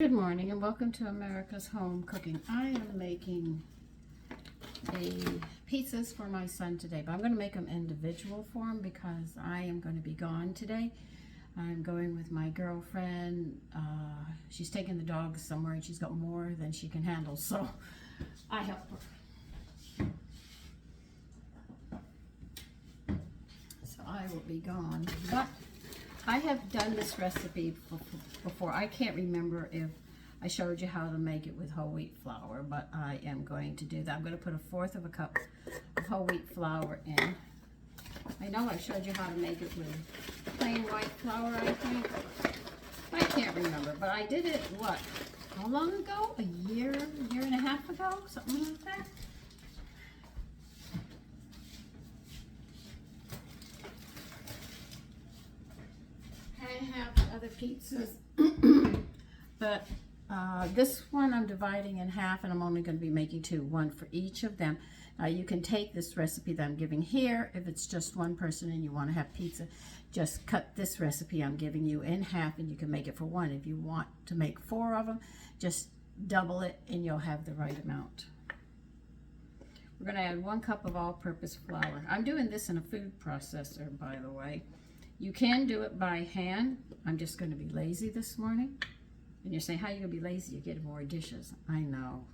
Good morning and welcome to America's Home Cooking. I am making pizzas for my son today, but I'm going to make them individual for him because I am going to be gone today. I'm going with my girlfriend. She's taking the dogs somewhere and she's got more than she can handle, so I help her. So I will be gone, but I have done this recipe before. I can't remember if I showed you how to make it with whole wheat flour, but I am going to do that. I'm going to put 1/4 of a cup of whole wheat flour in. I know I showed you how to make it with plain white flour, I think. I can't remember, but I did it, what, how long ago? A year and a half ago? Something like that. I have other pizzas, but this one I'm dividing in half, and I'm only going to be making two, one for each of them. You can take this recipe that I'm giving here. If it's just one person and you want to have pizza, just cut this recipe I'm giving you in half and you can make it for one. If you want to make 4 of them, just double it and you'll have the right amount. We're going to add 1 cup of all-purpose flour. I'm doing this in a food processor, by the way. You can do it by hand. I'm just going to be lazy this morning. And you're saying, how are you going to be lazy? You get more dishes. I know.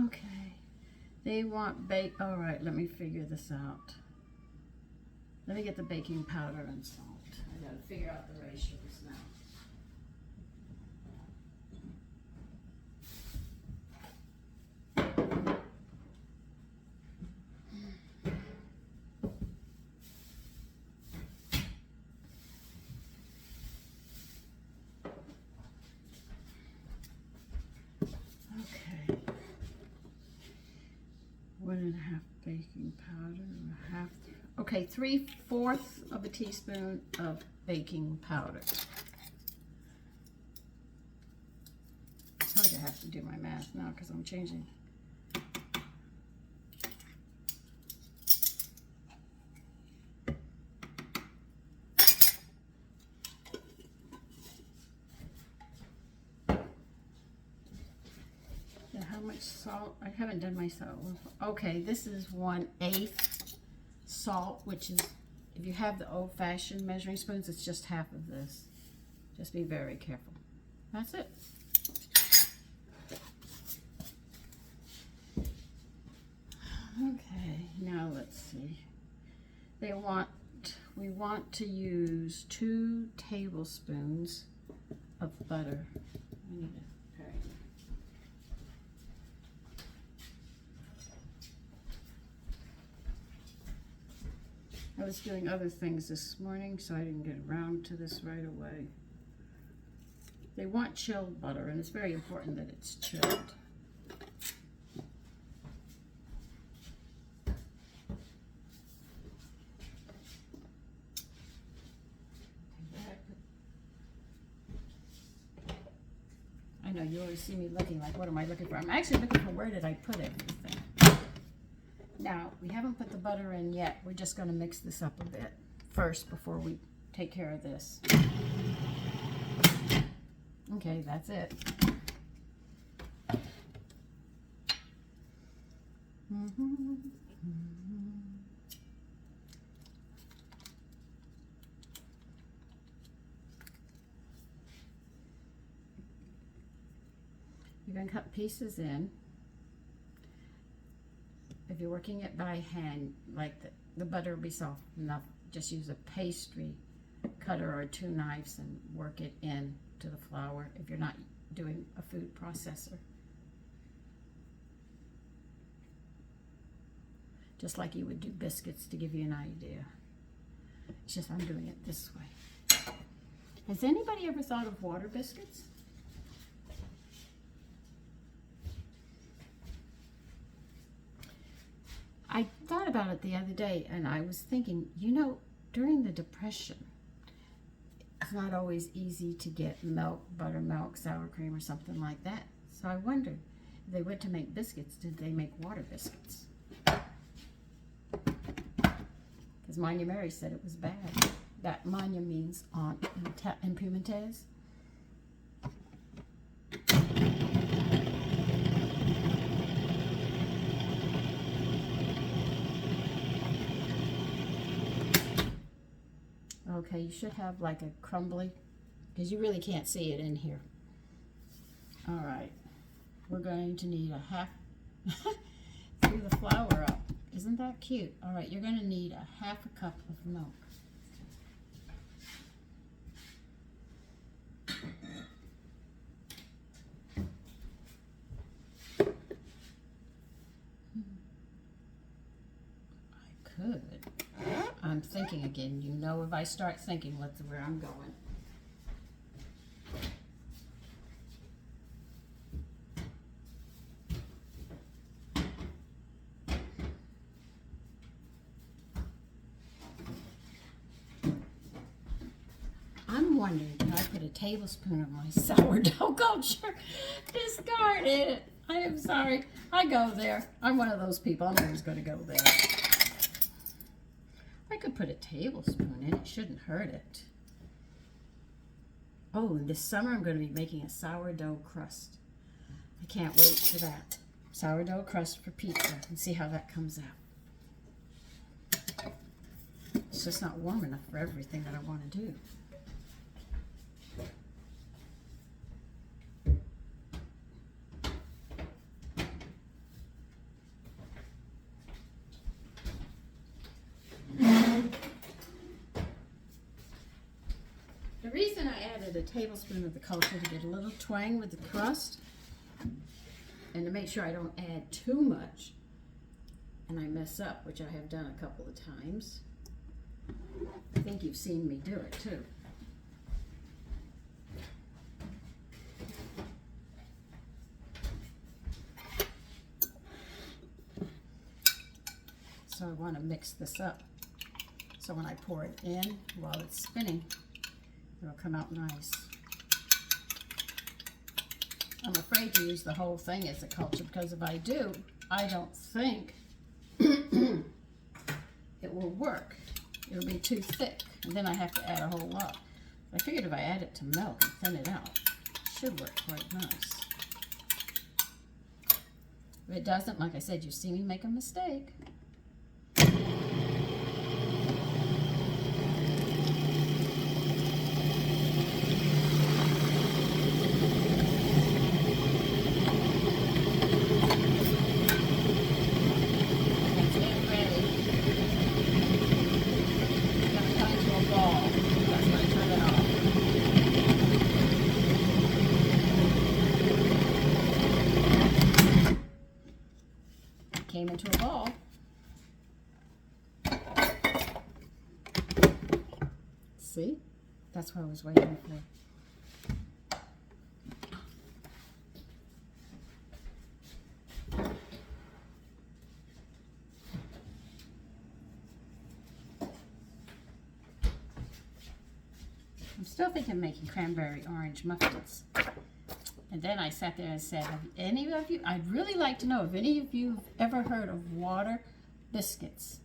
Okay. They want bake. All right, let me figure this out. Let me get the baking powder and salt. I got to figure out the ratios now. Okay, 1.5 baking powder, okay, 3/4 of a teaspoon of baking powder. I told you I have to do my math now because I'm changing. How much salt? I haven't done my salt. Okay, this is 1/8 salt, which is, if you have the old-fashioned measuring spoons, it's just half of this. Just be very careful. That's it. Okay, now let's see. We want to use 2 tablespoons of butter. I need a pair. I was doing other things this morning, so I didn't get around to this right away. They want chilled butter, and it's very important that it's chilled. I know you always see me looking like, what am I looking for? I'm actually looking for where did I put everything. Now, we haven't put the butter in yet. We're just going to mix this up a bit first before we take care of this. Okay, that's it. You're going to cut pieces in. If you're working it by hand, like the butter will be soft enough, just use a pastry cutter or 2 knives and work it in to the flour if you're not doing a food processor. Just like you would do biscuits, to give you an idea. It's just I'm doing it this way. Has anybody ever thought of water biscuits? I thought about it the other day, and I was thinking, you know, during the Depression, it's not always easy to get milk, buttermilk, sour cream, or something like that. So I wondered, if they went to make biscuits, did they make water biscuits? Because Manya Mary said it was bad. That Manya means aunt in Piedmontese. Okay, you should have like a crumbly, because you really can't see it in here. All right, we're going to need a half, threw the flour up. Isn't that cute? All right, you're going to need a half a cup of milk. I could. I'm thinking again. You know, if I start thinking, what's where I'm going. I'm wondering, can I put a tablespoon of my sourdough culture? Discard it. I am sorry. I go there. I'm one of those people. I'm always going to go there. I could put a tablespoon in. It shouldn't hurt it. Oh, and this summer I'm going to be making a sourdough crust. I can't wait for that. Sourdough crust for pizza, and see how that comes out. It's just not warm enough for everything that I want to do. The reason I added a tablespoon of the culture to get a little twang with the crust and to make sure I don't add too much and I mess up, which I have done a couple of times. I think you've seen me do it too. So I want to mix this up so when I pour it in while it's spinning, it'll come out nice. I'm afraid to use the whole thing as a culture because if I do, I don't think it will work. It'll be too thick, and then I have to add a whole lot. I figured if I add it to milk and thin it out, it should work quite nice. If it doesn't, like I said, you see me make a mistake. Came into a ball. See? That's what I was waiting for. I'm still thinking of making cranberry orange muffins. And then I sat there and said, have any of you, I'd really like to know if any of you have ever heard of water biscuits.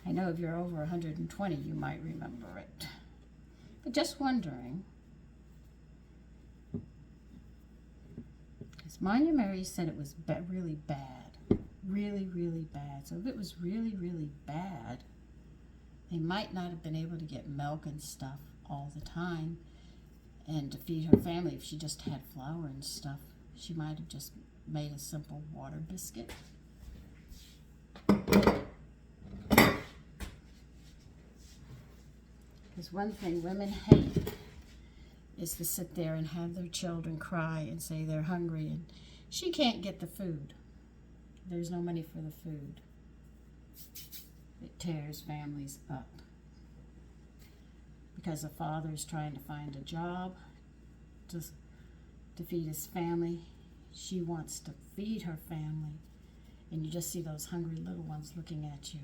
I know if you're over 120, you might remember it. But just wondering, because Manya Mary said it was really bad. Really, really bad. So if it was really, really bad, they might not have been able to get milk and stuff all the time and to feed her family. If she just had flour and stuff, she might have just made a simple water biscuit. Because one thing women hate is to sit there and have their children cry and say they're hungry and she can't get the food. There's no money for the food. It tears families up. Because the father's trying to find a job to feed his family. She wants to feed her family. And you just see those hungry little ones looking at you.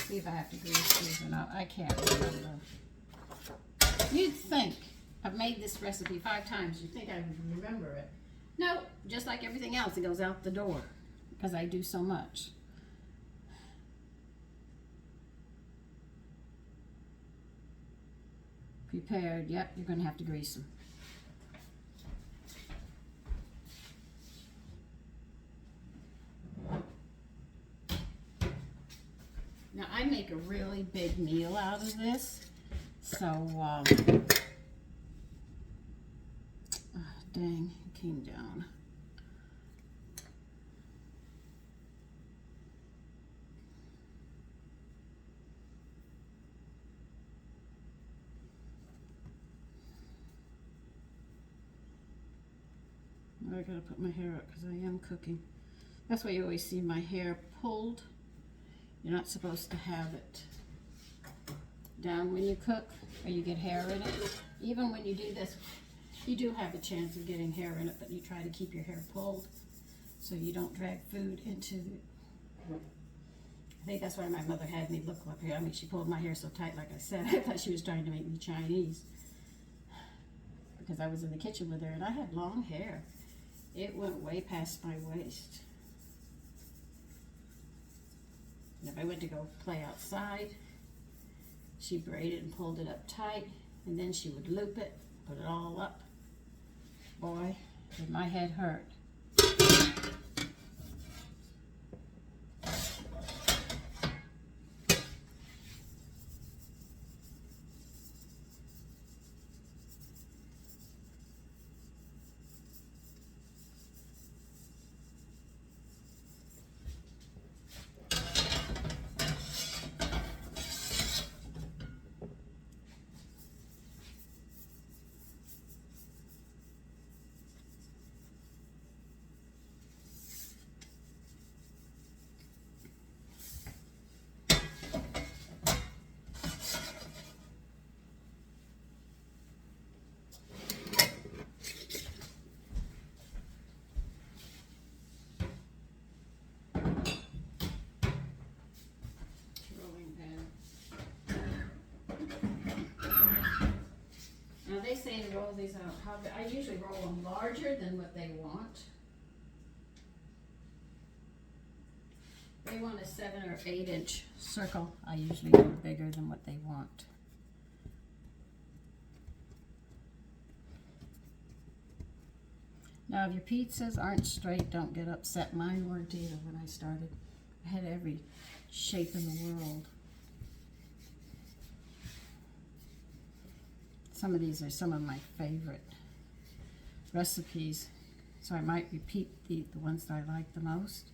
see if I have to grease these or not. I can't remember. You'd think I've made this recipe 5 times. You'd think I would remember it. No, just like everything else, it goes out the door because I do so much. Prepared. Yep, you're going to have to grease them. Now, I make a really big meal out of this, so, dang, it came down. I gotta put my hair up because I am cooking. That's why you always see my hair pulled. You're not supposed to have it down when you cook or you get hair in it. Even when you do this, you do have a chance of getting hair in it, but you try to keep your hair pulled so you don't drag food into the... I think that's why my mother had me look like her. I mean, she pulled my hair so tight, like I said. I thought she was trying to make me Chinese because I was in the kitchen with her and I had long hair. It went way past my waist. And if I went to go play outside, she braided and pulled it up tight, and then she would loop it, put it all up. Boy, did my head hurt. Now they say to roll these out. I usually roll them larger than what they want. They want a 7 or 8 inch circle. I usually go bigger than what they want. Now if your pizzas aren't straight, don't get upset. Mine weren't either when I started. I had every shape in the world. Some of these are some of my favorite recipes, so I might repeat the ones that I like the most.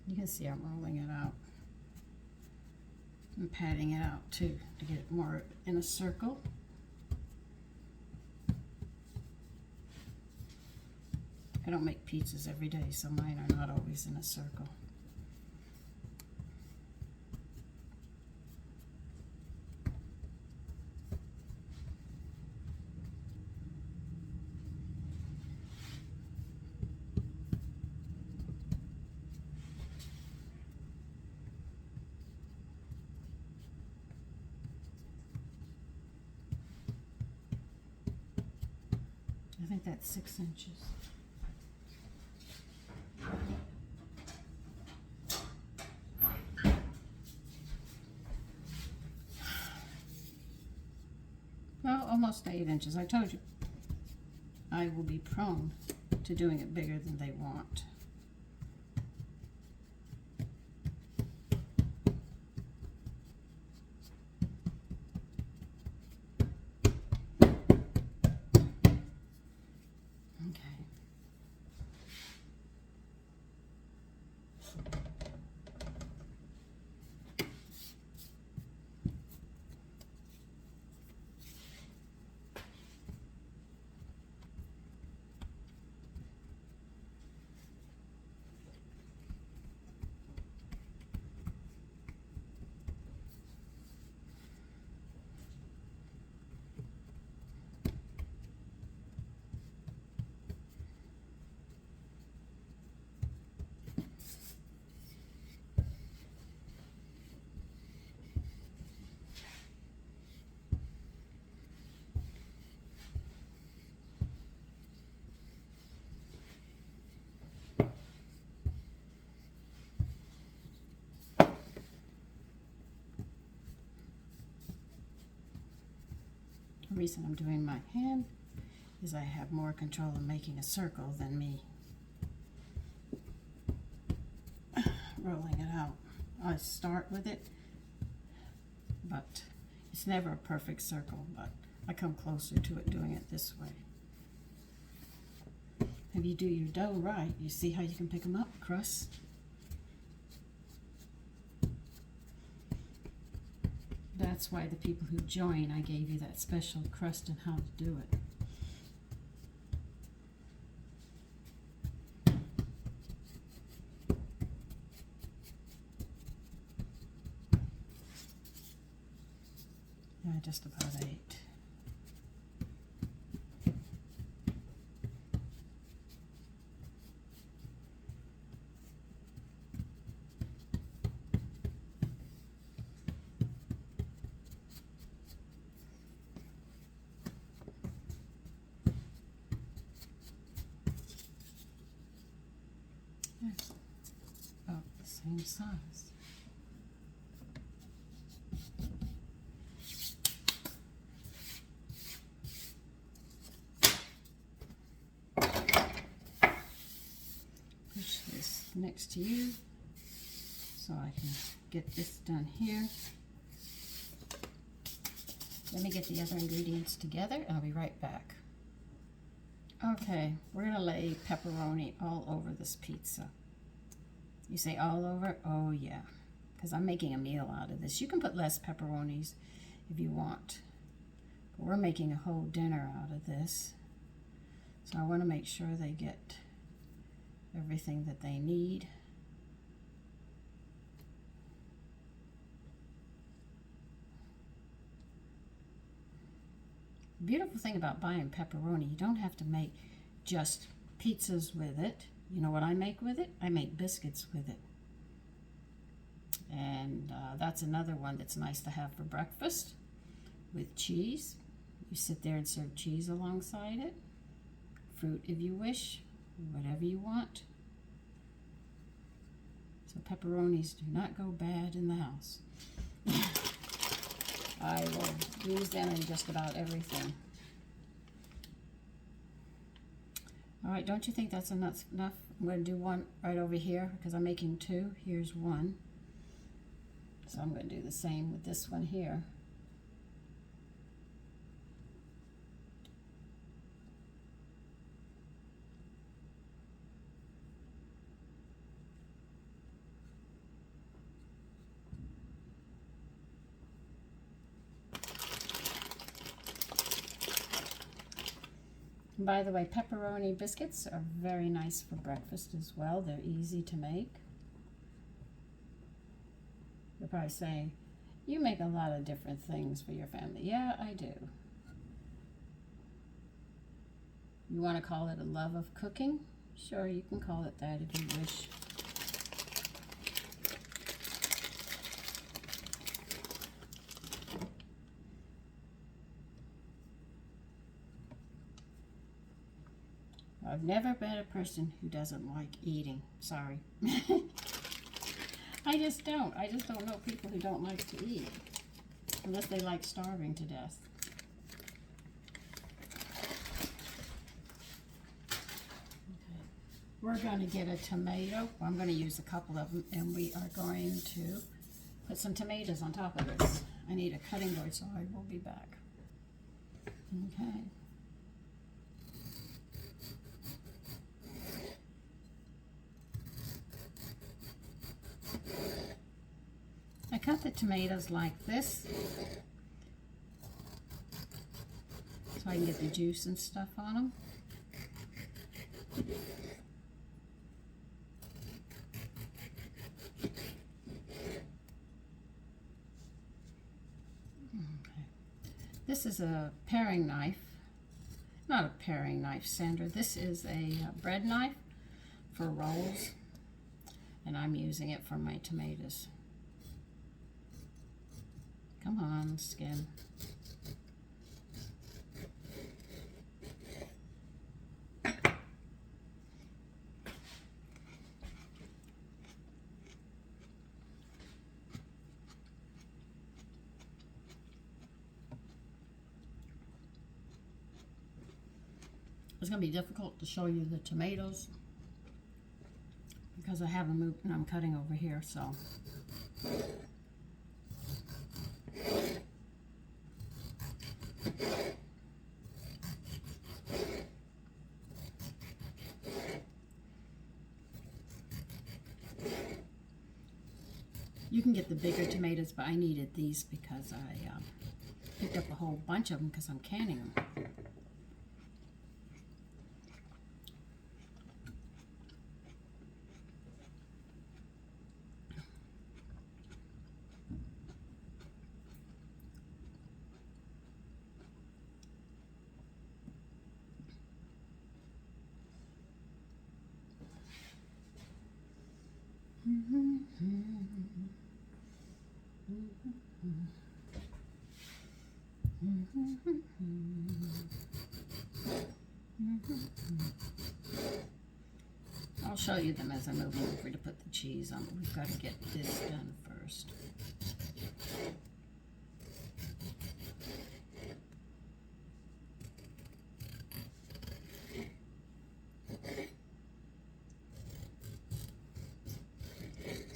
You can see I'm rolling it out. I'm patting it out too to get it more in a circle. I don't make pizzas every day, so mine are not always in a circle. I think that's 6 inches. Well, almost 8 inches. I told you I will be prone to doing it bigger than they want. reason I'm doing my hand is I have more control of making a circle than me rolling it out. I start with it, but it's never a perfect circle, but I come closer to it doing it this way. If you do your dough right, you see how you can pick them up, crusts. That's why the people who join, I gave you that special crust and how to do it. Yeah, just about 8. Yes, about the same size. Push this next to you so I can get this done here. Let me get the other ingredients together and I'll be right back. Okay, we're gonna lay pepperoni all over this pizza. You say all over? Oh yeah, because I'm making a meal out of this. You can put less pepperonis if you want, but we're making a whole dinner out of this. So I want to make sure they get everything that they need. The beautiful thing about buying pepperoni, you don't have to make just pizzas with it. You know what I make with it? I make biscuits with it. And that's another one that's nice to have for breakfast with cheese. You sit there and serve cheese alongside it. Fruit if you wish, whatever you want. So pepperonis do not go bad in the house. I will use them in just about everything. All right, don't you think that's enough? I'm going to do one right over here because I'm making 2. Here's 1. So I'm going to do the same with this one here. By the way, pepperoni biscuits are very nice for breakfast as well. They're easy to make. You're probably saying, you make a lot of different things for your family. Yeah, I do. You want to call it a love of cooking? Sure, you can call it that if you wish. I've never met a person who doesn't like eating. Sorry. I just don't. I just don't know people who don't like to eat. Unless they like starving to death. Okay. We're going to get a tomato. I'm going to use a couple of them. And we are going to put some tomatoes on top of this. I need a cutting board, so I will be back. Okay. I cut the tomatoes like this so I can get the juice and stuff on them. Okay. This is a paring knife. Not a paring knife, Sandra. This is a bread knife for rolls, and I'm using it for my tomatoes. Come on, skin. It's going to be difficult to show you the tomatoes because I have them moved and I'm cutting over here, so. You can get the bigger tomatoes, but I needed these because I picked up a whole bunch of them because I'm canning them. I'll show you them as I move over to put the cheese on. We've got to get this done first.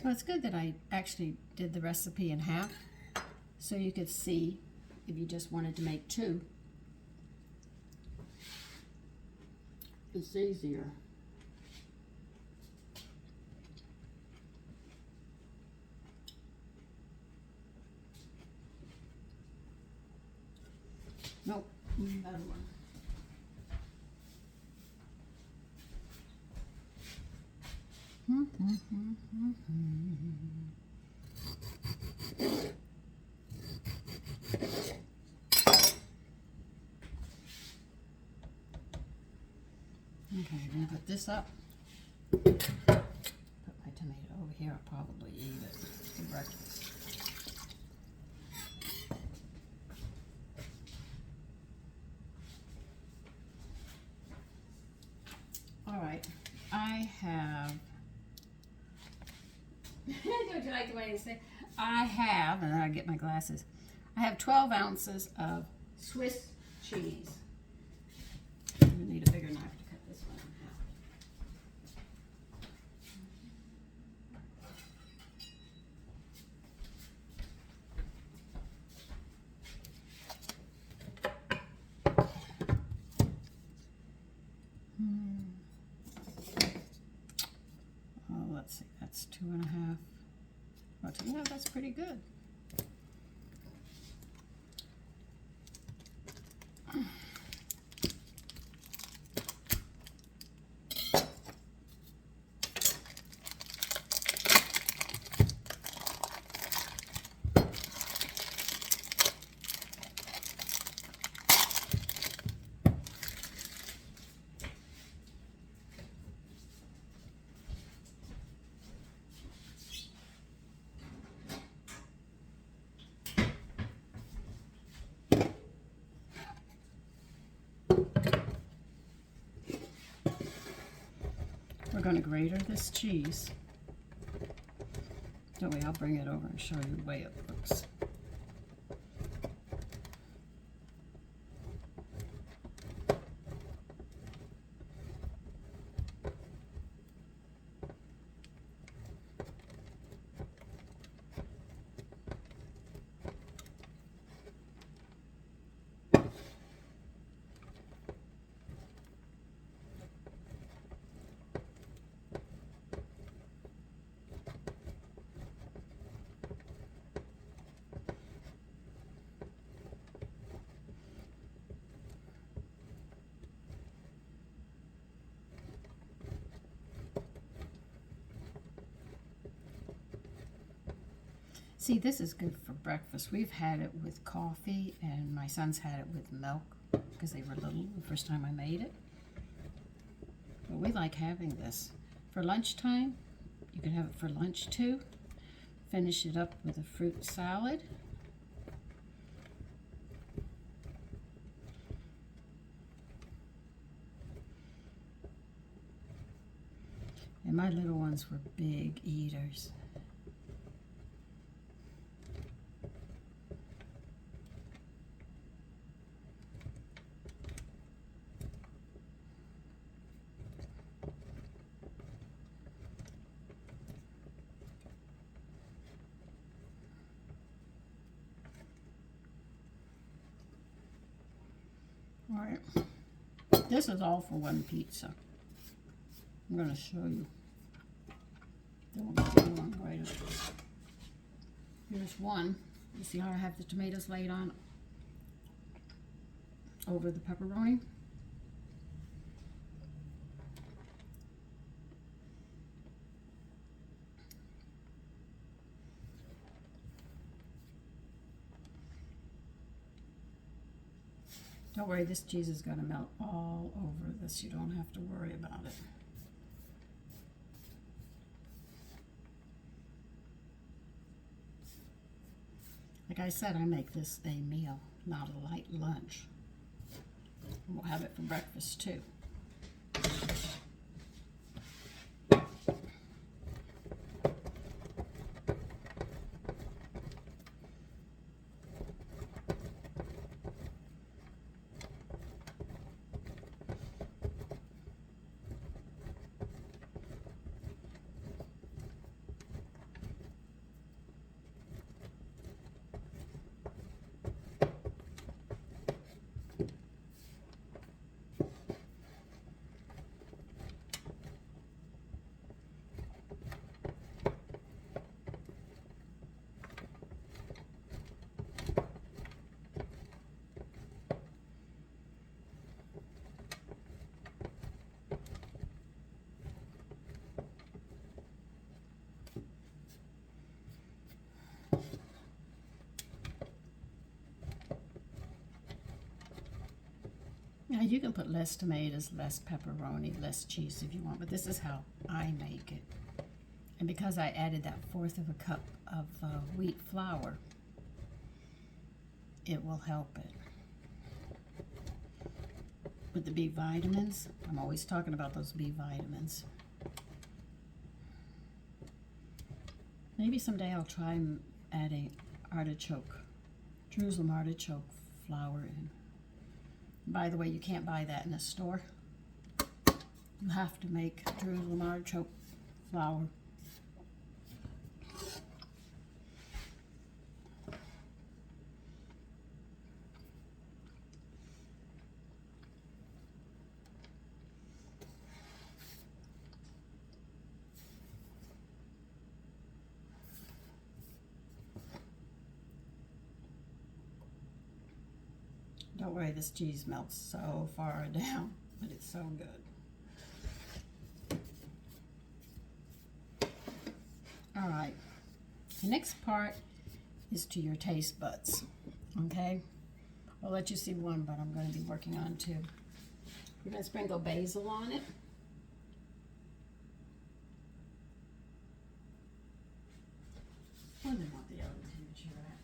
So it's good that I actually did the recipe in half so you could see if you just wanted to make two. It's easier. Nope, better one. Okay, I'm gonna put this up. Put my tomato over here. I'll probably eat it for breakfast. All right, I have. Don't you like the way they say? I have, and then I get my glasses. I have 12 ounces of Swiss cheese. I'm gonna need a bigger knife to cut this one in half. Oh, let's see, that's 2.5. Oh, 2.5, that's pretty good. We're going to grater this cheese. That way I'll bring it over and show you the way it looks. See, this is good for breakfast. We've had it with coffee, and my sons had it with milk because they were little the first time I made it. But we like having this. For lunchtime, you can have it for lunch too. Finish it up with a fruit salad. And my little ones were big eaters. All right, this is all for one pizza. I'm going to show you. Here's one. You see how I have the tomatoes laid on over the pepperoni? Don't worry, this cheese is going to melt all over this. You don't have to worry about it. Like I said, I make this a meal, not a light lunch. We'll have it for breakfast too. Now you can put less tomatoes, less pepperoni, less cheese if you want, but this is how I make it. And because I added that 1/4 of a cup of wheat flour, it will help it. With the B vitamins, I'm always talking about those B vitamins. Maybe someday I'll try adding artichoke, Jerusalem artichoke flour in. By the way, you can't buy that in a store. You have to make Jerusalem artichoke flour. Don't worry, this cheese melts so far down, but it's so good. All right, the next part is to your taste buds, okay? I'll let you see one, but I'm going to be working on two. We're going to sprinkle basil on it. Where do they want the oven temperature at?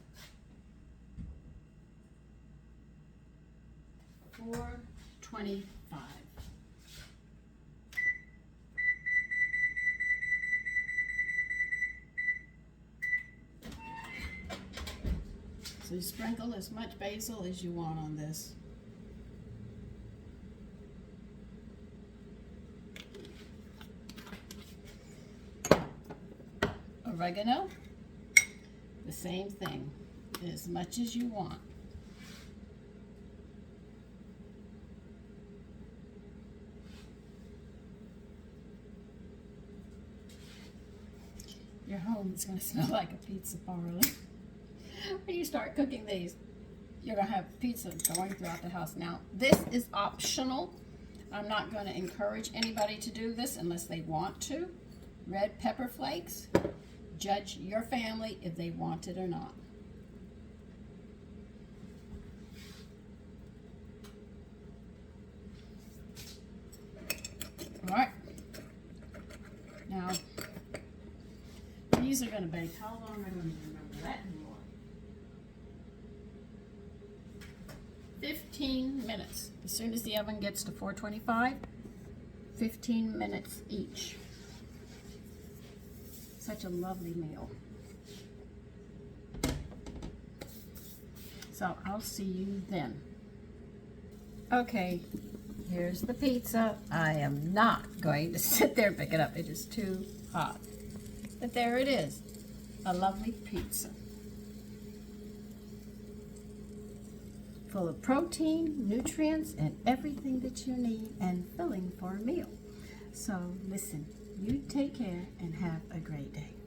425. So you sprinkle as much basil as you want on this. Oregano, the same thing, as much as you want. Your home is going to smell like a pizza parlor. When you start cooking these, you're going to have pizza going throughout the house. Now, this is optional. I'm not going to encourage anybody to do this unless they want to. Red pepper flakes. Judge your family if they want it or not. All right. Now, these are going to bake. How long? I don't even remember that anymore. 15 minutes. As soon as the oven gets to 425, 15 minutes each. Such a lovely meal. So I'll see you then. Okay, here's the pizza. I am not going to sit there and pick it up. It is too hot. But there it is, a lovely pizza. full of protein, nutrients, and everything that you need, and filling for a meal. So listen, you take care and have a great day.